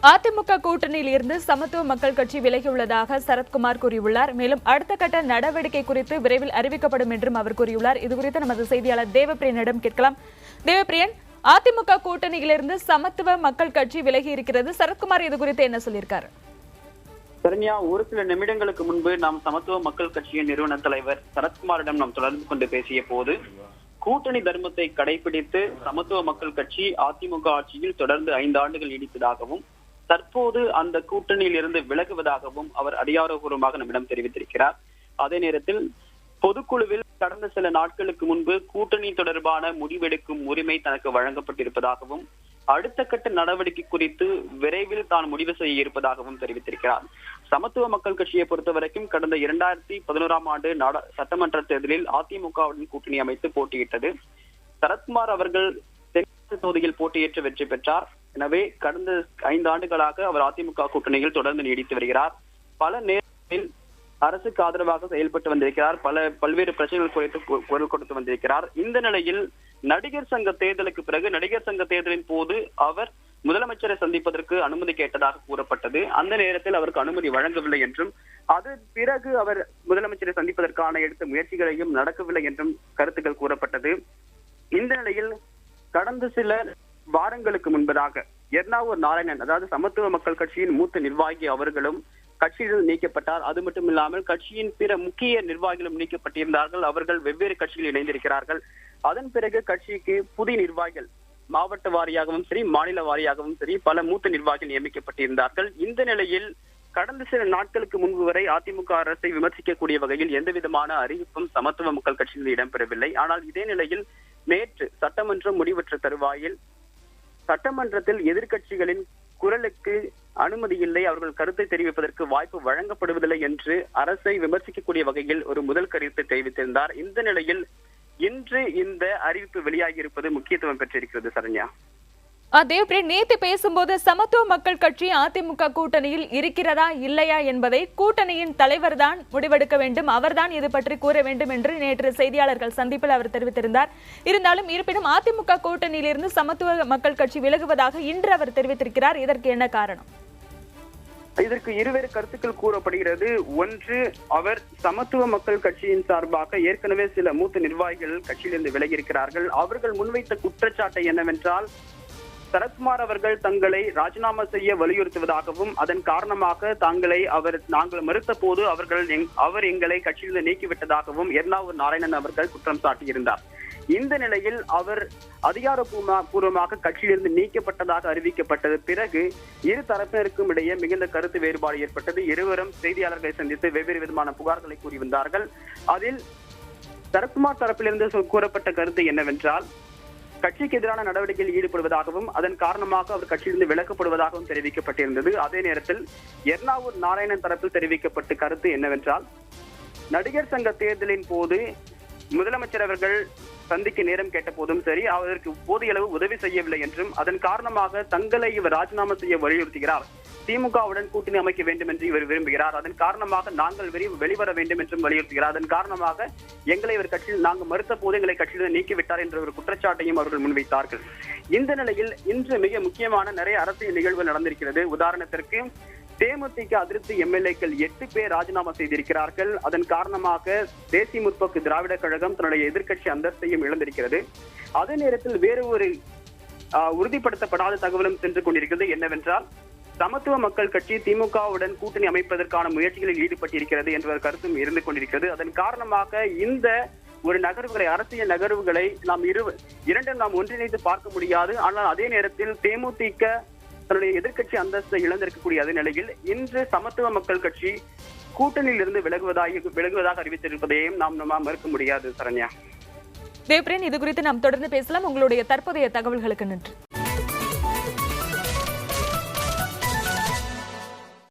அதிமுக கூட்டணியில் இருந்து சமத்துவ மக்கள் கட்சி விலகியுள்ளதாக சரத்குமார் கூறியுள்ளார். மேலும் அடுத்த கட்ட நடவடிக்கை குறித்து விரைவில் அறிவிக்கப்படும் என்றும் அவர் கூறியுள்ளார். இதுகுறித்து நமது செய்தியாளர் தேவப்பிரியனிடம் கேட்கலாம். தேவப்பிரியன், அதிமுக கூட்டணியிலிருந்து சமத்துவ மக்கள் கட்சி விலகி இருக்கிறது. சரத்குமார் இது குறித்து என்ன சொல்லியிருக்காரு? சரண்யா, ஒரு சில நிமிடங்களுக்கு முன்பு நாம் சமத்துவ மக்கள் கட்சியின் நிறுவன தலைவர் சரத்குமாரிடம் நாம் தொடர்பு கொண்டு பேசிய போது கூட்டணி தர்மத்தை கடைபிடித்து சமத்துவ மக்கள் கட்சி அதிமுக ஆட்சியில் தொடர்ந்து 5 ஆண்டுகள் நீடித்ததாகவும் தற்போது அந்த கூட்டணியில் இருந்து விலகுவதாகவும் அவர் அதிகாரப்பூர்வமாக நம்மிடம் தெரிவித்திருக்கிறார். அதே நேரத்தில் பொதுக்குழுவில் கடந்த சில நாட்களுக்கு முன்பு கூட்டணி தொடர்பான முடிவெடுக்கும் உரிமை தனக்கு வழங்கப்பட்டிருப்பதாகவும் அடுத்த கட்ட நடவடிக்கை குறித்து விரைவில் தான் முடிவு செய்ய இருப்பதாகவும் தெரிவித்திருக்கிறார். சமத்துவ மக்கள் கட்சியை பொறுத்தவரைக்கும் கடந்த 2011ஆம் ஆண்டு சட்டமன்ற தேர்தலில் அதிமுகவுடன் கூட்டணி அமைத்து போட்டியிட்டது. சரத்குமார் அவர்கள் தென்காசி தொகுதியில் போட்டியேற்று வெற்றி பெற்றார். எனவே கடந்த 5 ஆண்டுகளாக அவர் அதிமுக கூட்டணியில் தொடர்ந்து நீடித்து வருகிறார். பல நேரங்களில் அரசுக்கு ஆதரவாக செயல்பட்டு வந்திருக்கிறார். பல்வேறு பிரச்சனைகள் குறித்து குரல் கொடுத்து வந்திருக்கிறார். இந்த நிலையில் நடிகர் சங்க தேர்தலுக்கு பிறகு நடிகர் சங்க தேர்தலின் போது அவர் முதலமைச்சரை சந்திப்பதற்கு அனுமதி கேட்டதாக கூறப்பட்டது. அந்த நேரத்தில் அவருக்கு அனுமதி வழங்கவில்லை என்றும் அதன் பிறகு அவர் முதலமைச்சரை சந்திப்பதற்கான எடுத்த முயற்சிகளையும் நடக்கவில்லை என்றும் கருத்துக்கள் கூறப்பட்டது. இந்த நிலையில் கடந்த சில வாரங்களுக்கு முன்பதாக எர்ணாவூர் நாராயணன், அதாவது சமத்துவ மக்கள் கட்சியின் மூத்த நிர்வாகி அவர்களும் கட்சியில் நீக்கப்பட்டார். அது மட்டும் இல்லாமல் கட்சியின் பிற முக்கிய நிர்வாகிகளும் நீக்கப்பட்டிருந்தார்கள். அவர்கள் வெவ்வேறு கட்சியில் இணைந்திருக்கிறார்கள். அதன் பிறகு கட்சிக்கு புதிய நிர்வாகிகள் மாவட்ட வாரியாகவும் சரி, மாநில வாரியாகவும் சரி பல மூத்த நிர்வாகிகள் நியமிக்கப்பட்டிருந்தார்கள். இந்த நிலையில் கடந்த சில நாட்களுக்கு முன்பு வரை அதிமுக அரசை விமர்சிக்கக்கூடிய வகையில் எந்த விதமான அறிவிப்பும் சமத்துவ மக்கள் கட்சியில் இடம்பெறவில்லை. ஆனால் இதே நிலையில் நேற்று சட்டமன்றம் முடிவற்ற தருவாயில் சட்டமன்றத்தில் எதிர்கட்சிகளின் குரலுக்கு அனுமதி இல்லை, அவர்கள் கருத்தை தெரிவிப்பதற்கு வாய்ப்பு வழங்கப்படுவதில்லை என்று அரசை விமர்சிக்கக்கூடிய வகையில் ஒரு முதல் கருத்தை தெரிவித்திருந்தார். இந்த நிலையில் இன்று இந்த அறிவிப்பு வெளியாகி இருப்பது முக்கியத்துவம் பெற்றிருக்கிறது. சரண்யா, தேவப்பிரியன், நேற்று பேசும்போது சமத்துவ மக்கள் கட்சி அதிமுக கூட்டணியில் இருக்கிறதா இல்லையா என்பதை கூட்டணியின் தலைவர் தான் முடிவெடுக்க வேண்டும், அவர்தான் இது பற்றி கூற வேண்டும் என்று நேற்று செய்தியாளர்கள் சந்திப்பில் அவர் தெரிவித்திருந்தார். இருப்பினும் அதிமுக கூட்டணியிலிருந்து சமத்துவ மக்கள் கட்சி விலகுவதாக இன்று அவர் தெரிவித்திருக்கிறார். இதற்கு என்ன காரணம்? இதற்கு இருவேறு கருத்துக்கள் கூறப்படுகிறது. ஒன்று, அவர் சமத்துவ மக்கள் கட்சியின் சார்பாக ஏற்கனவே சில மூத்த நிர்வாகிகள் கட்சியிலிருந்து விலகி இருக்கிறார்கள். அவர்கள் முன்வைத்த குற்றச்சாட்டு என்னவென்றால் சரத்குமார் அவர்கள் தங்களை ராஜினாமா செய்ய வலியுறுத்துவதாகவும் அதன் காரணமாக நாங்கள் மறுத்த போது அவர் எங்களை கட்சியிலிருந்து நீக்கிவிட்டதாகவும் எர்ணாவூர் நாராயணன் அவர்கள் குற்றம் சாட்டியிருந்தார். இந்த நிலையில் அவர் அதிகாரப்பூர்வமாக கட்சியிலிருந்து நீக்கப்பட்டதாக அறிவிக்கப்பட்டது பிறகு இரு தரப்பினருக்கும் இடையே மிகுந்த கருத்து வேறுபாடு ஏற்பட்டது. இருவரும் செய்தியாளர்களை சந்தித்து வெவ்வேறு விதமான புகார்களை கூறி வந்தார்கள். அதில் சரத்குமார் தரப்பிலிருந்து கூறப்பட்ட கருத்து என்னவென்றால் கட்சிக்கு எதிரான நடவடிக்கையில் ஈடுபடுவதாகவும் அதன் காரணமாக அவர் கட்சியிலிருந்து விலக்கப்படுவதாகவும் தெரிவிக்கப்பட்டிருந்தது. அதே நேரத்தில் எர்ணாவூர் நாராயணன் தரப்பில் தெரிவிக்கப்பட்ட கருத்து என்னவென்றால் நடிகர் சங்க தேர்தலின் போது முதலமைச்சர் அவர்கள் சந்திக்க நேரம் கேட்ட போதும் சரி, அதற்கு போதிய அளவு உதவி செய்யவில்லை என்றும் அதன் காரணமாக தங்களை இவர் ராஜினாமா செய்ய வலியுறுத்துகிறார், திமுகவுடன் கூட்டணி அமைக்க வேண்டும் என்று இவர் விரும்புகிறார், அதன் காரணமாக நாங்கள் வெளிவர வேண்டும் என்றும் வலியுறுத்துகிறார், அதன் காரணமாக எங்களை இவர் கட்சியில் நாங்கள் மறுத்த போது எங்களை கட்சியில் நீக்கிவிட்டார் என்ற ஒரு குற்றச்சாட்டையும் அவர்கள் முன்வைத்தார்கள். இந்த நிலையில் இன்று மிக முக்கியமான நிறைய அரசியல் நிகழ்வுகள் நடந்திருக்கிறது. உதாரணத்திற்கு தேமுதிக அதிருப்தி எம்எல்ஏக்கள் 8 பேர் ராஜினாமா செய்திருக்கிறார்கள். அதன் காரணமாக தேசிய முற்போக்கு திராவிட கழகம் தன்னுடைய எதிர்க்கட்சி அந்தஸ்தையும் இழந்திருக்கிறது. அதே நேரத்தில் வேறு ஒரு உறுதிப்படுத்தப்படாத தகவலும் சென்று கொண்டிருக்கிறது. என்னவென்றால் சமத்துவ மக்கள் கட்சி திமுகவுடன் கூட்டணி அமைப்பதற்கான முயற்சிகளில் ஈடுபட்டிருக்கிறது என்ற ஒரு கருத்தும் இருந்து கொண்டிருக்கிறது. அதன் காரணமாக இந்த ஒரு அரசியல் நகர்வுகளை நாம் ஒன்றிணைத்து பார்க்க முடியாது. ஆனால் அதே நேரத்தில் தேமுதிக தன்னுடைய எதிர்க்கட்சி அந்தஸ்தை இழந்திருக்கக்கூடிய அதே நிலையில் இன்று சமத்துவ மக்கள் கட்சி கூட்டணியில் இருந்து விலகுவதாக அறிவித்திருப்பதையும் நாம் மறுக்க முடியாது. சரண்யா, தேவப்பிரியன், இது குறித்து நாம் தொடர்ந்து பேசலாம். உங்களுடைய தற்போதைய தகவல்களுக்கு நன்றி.